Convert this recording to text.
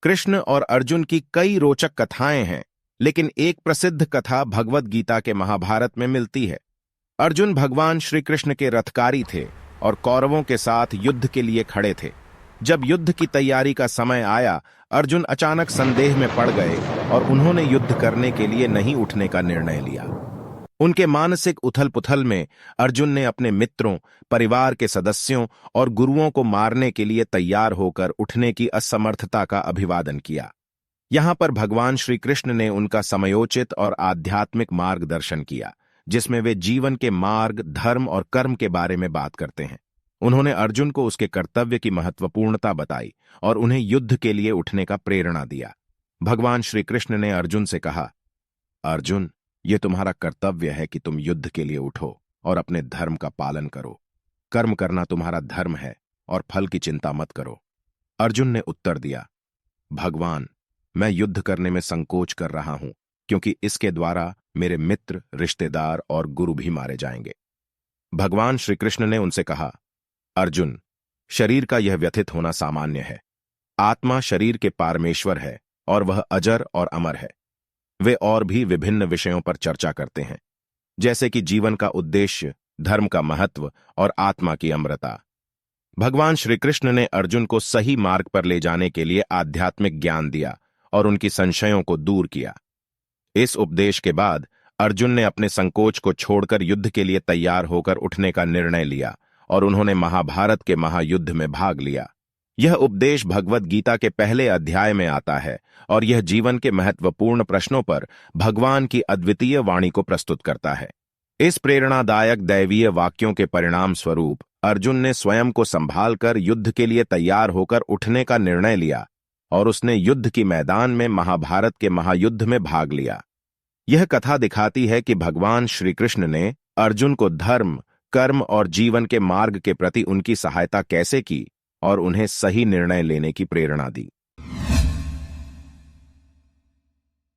कृष्ण और अर्जुन की कई रोचक कथाएं हैं, लेकिन एक प्रसिद्ध कथा भगवद गीता के महाभारत में मिलती है। अर्जुन भगवान श्री कृष्ण के रथकारी थे और कौरवों के साथ युद्ध के लिए खड़े थे। जब युद्ध की तैयारी का समय आया, अर्जुन अचानक संदेह में पड़ गए और उन्होंने युद्ध करने के लिए नहीं उठने का निर्णय लिया। उनके मानसिक उथल-पुथल में अर्जुन ने अपने मित्रों, परिवार के सदस्यों और गुरुओं को मारने के लिए तैयार होकर उठने की असमर्थता का अभिवादन किया। यहाँ पर भगवान श्री कृष्ण ने उनका समयोचित और आध्यात्मिक मार्गदर्शन किया, जिसमें वे जीवन के मार्ग, धर्म और कर्म के बारे में बात करते हैं। उन्होंने अर्जुन को उसके कर्तव्य की महत्वपूर्णता बताई और उन्हें युद्ध के लिए उठने का प्रेरणा दिया। भगवान श्री कृष्ण ने अर्जुन से कहा, अर्जुन, ये तुम्हारा कर्तव्य है कि तुम युद्ध के लिए उठो और अपने धर्म का पालन करो। कर्म करना तुम्हारा धर्म है और फल की चिंता मत करो। अर्जुन ने उत्तर दिया, भगवान, मैं युद्ध करने में संकोच कर रहा हूं, क्योंकि इसके द्वारा मेरे मित्र, रिश्तेदार और गुरु भी मारे जाएंगे। भगवान श्री कृष्ण ने उनसे कहा, अर्जुन, शरीर का यह व्यथित होना सामान्य है। आत्मा शरीर के पारमेश्वर है और वह अजर और अमर है। वे और भी विभिन्न विषयों पर चर्चा करते हैं, जैसे कि जीवन का उद्देश्य, धर्म का महत्व और आत्मा की अमरता। भगवान श्री कृष्ण ने अर्जुन को सही मार्ग पर ले जाने के लिए आध्यात्मिक ज्ञान दिया और उनकी संशयों को दूर किया। इस उपदेश के बाद अर्जुन ने अपने संकोच को छोड़कर युद्ध के लिए तैयार होकर उठने का निर्णय लिया और उन्होंने महाभारत के महायुद्ध में भाग लिया। यह उपदेश भगवद गीता के पहले अध्याय में आता है और यह जीवन के महत्वपूर्ण प्रश्नों पर भगवान की अद्वितीय वाणी को प्रस्तुत करता है। इस प्रेरणादायक दैवीय वाक्यों के परिणाम स्वरूप अर्जुन ने स्वयं को संभालकर युद्ध के लिए तैयार होकर उठने का निर्णय लिया और उसने युद्ध की मैदान में महाभारत के महायुद्ध में भाग लिया। यह कथा दिखाती है कि भगवान श्री कृष्ण ने अर्जुन को धर्म, कर्म और जीवन के मार्ग के प्रति उनकी सहायता कैसे की और उन्हें सही निर्णय लेने की प्रेरणा दी।